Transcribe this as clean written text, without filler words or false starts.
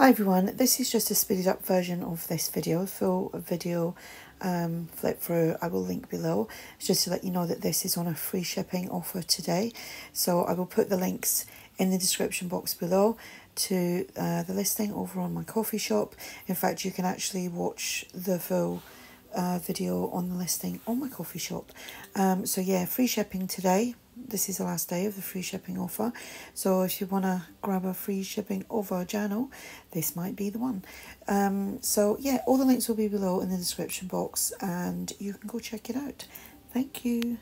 Hi everyone, this is just a speeded up version of this video, full video flip through. I will link below. It's just to let you know that this is on a free shipping offer today. So I will put the links in the description box below to the listing over on my KoFi shop. In fact, you can actually watch the full video on the listing on my KoFi shop. So yeah, free shipping today. This is the last day of the free shipping offer. So if you want to grab a free shipping over journal, this might be the one. So yeah, all the links will be below in the description box and you can go check it out. Thank you.